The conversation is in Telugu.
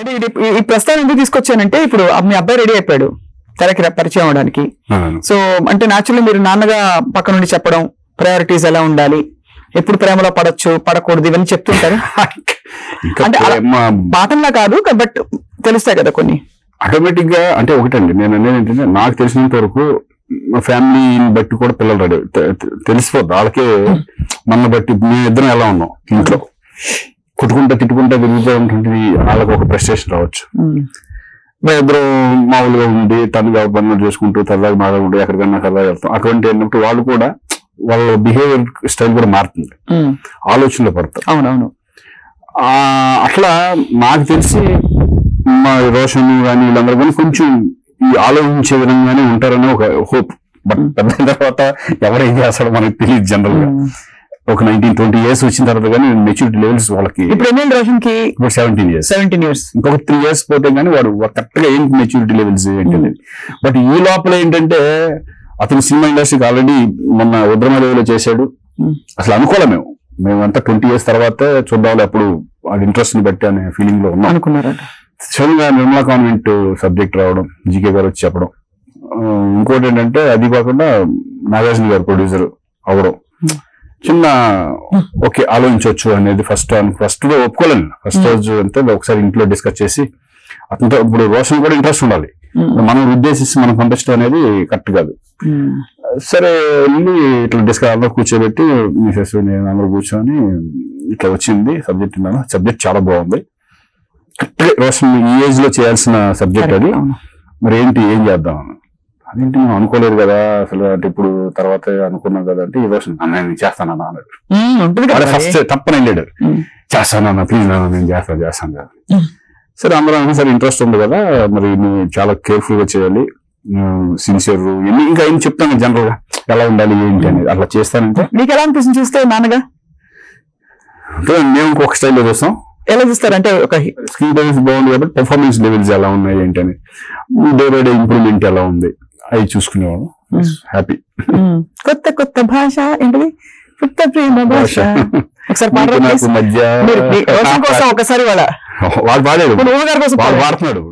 అంటే ఈ ప్రస్తావన ఎందుకు తీసుకొచ్చానంటే ఇప్పుడు మీ అబ్బాయి రెడీ అయిపోయాడు తెరకి పరిచయం అవడానికి. సో అంటే న్యాచురల్లీ మీరు నాన్నగా పక్క నుండి చెప్పడం ప్రయారిటీస్ ఎలా ఉండాలి, ఎప్పుడు ప్రేమలో పడొచ్చు పడకూడదు ఇవన్నీ చెప్తుంటారు. అంటే పాఠంలా కాదు బట్ తెలుస్తాయి కదా కొన్ని. ఆటోమేటిక్ గా అంటే ఒకటండి నేను అనేది ఏంటంటే నాకు తెలిసినంత వరకు మా ఫ్యామిలీని బట్టి కూడా పిల్లలు రెడీ తెలిసిపోద్ది వాళ్ళకే. మన బట్టి మేమిద్దరం ఎలా ఉన్నాం ఇంట్లో కొట్టుకుంటా తిట్టుకుంటా తిరుగుతూ ఉంటుంది, వాళ్ళకి ఒక ఫ్రస్ట్రేషన్ రావచ్చు. ఇద్దరు మామూలుగా ఉండి తనగా పనులు చేసుకుంటూ సరదాగా మాట్లాడుకుంటూ ఎక్కడికన్నా సరదాగా వెళ్తాం. అటువంటి ఏంటంటే వాళ్ళు కూడా వాళ్ళ బిహేవియర్ స్టైల్ కూడా మారుతుంది, ఆలోచనలో పడతారు. అవునవును. అట్లా నాకు తెలిసి మా రోషన్ కానీ వీళ్ళందరూ కానీ కొంచెం ఈ ఆలోచించే విధంగానే ఉంటారని ఒక హోప్. బట్ పెద్ద తర్వాత ఎవరేం చేస్తాడో మనకు తెలియదు. జనరల్ గా ఒక 19-20 years వచ్చిన తర్వాత కానీ మెచ్యూరిటీ లెవెల్స్ వాళ్ళకి ఇప్పుడు 17 years ఇంకొక 3 years పోతే కానీ వాడు కరెక్ట్ గా ఏంటి మెచ్యూరిటీ లెవెల్స్ ఏంటి. బట్ ఈ లోపల ఏంటంటే అతను సినిమా ఇండస్ట్రీకి ఆల్రెడీ మొన్న రుద్రమదేవిలో చేశాడు. అసలు అనుకోలే మేమంతా 20 years తర్వాత చూద్దాం అప్పుడు వాడి ఇంట్రెస్ట్ ని బట్టి అనే ఫీలింగ్ లో ఉన్నాం అనుకున్నారట. సడన్గా నిర్మలా కాన్వెంట్ సబ్జెక్ట్ రావడం, జీకే గారు వచ్చి చెప్పడం, ఇంకోటి ఏంటంటే అది కాకుండా నాగార్జున గారు ప్రొడ్యూసర్ అవడం, చిన్న ఓకే ఆలోచించవచ్చు అనేది ఫస్ట్ లో ఒప్పుకోలేను. ఫస్ట్ రోజు అంటే ఒకసారి ఇంట్లో డిస్కస్ చేసి అతనితో ఇప్పుడు రోషన్ కూడా ఇంట్రెస్ట్ ఉండాలి, మనం ఉద్దేశించి మనం పంపించడం అనేది కరెక్ట్ కాదు. సరే వెళ్ళి ఇట్లా డిస్కస్ అందరూ కూర్చోబెట్టి మిసెస్ నేను అందరూ కూర్చొని ఇట్లా వచ్చింది సబ్జెక్ట్. సబ్జెక్ట్ చాలా బాగుంది, రోషన్ ఈ ఏజ్ లో చేయాల్సిన సబ్జెక్ట్ అది, మరి ఏం చేద్దాం అదేంటి మనం అనుకోలేదు కదా అసలు, అంటే ఇప్పుడు తర్వాత అనుకున్నాం కదా అంటే ఈ రోషన్ నేను చేస్తానన్నా అన్నాడు. ఫస్ట్ తప్పని వెళ్ళాడు, చేస్తానన్నా ప్లీజ్ నాన్న నేను చేస్తాను కదా. సరే అందరూ సరే ఇంట్రెస్ట్ ఉంది కదా మరి నువ్వు చాలా కేర్ఫుల్ గా చేయాలి, సిన్సియర్ ఇంకా ఏం చెప్తాను జనరల్ గా ఎలా ఉండాలి ఏంటి అనేది అట్లా చేస్తానంటే. మీకు ఎలా అనిపిస్తుంది చూస్తే నాన్నగా? మేము ఇంకొక స్టైల్లో చూస్తాం. ఎలా చూస్తారంటే ఒక స్క్రీన్ లెవెల్స్ బాగుంది కాబట్టి పెర్ఫార్మెన్స్ లెవెల్స్ ఎలా ఉన్నాయి ఏంటి అని, డే బై డే ఇంప్రూవ్మెంట్ ఎలా ఉంది అవి చూసుకునేవాళ్ళం. హ్యాపీ. కొత్త కొత్త భాష ఏంటిది, కొత్త ప్రేమ భాష. ఒకసారి మధ్య ఒకసారి వాడు పాడాడు, వాడు పాడుతున్నాడు.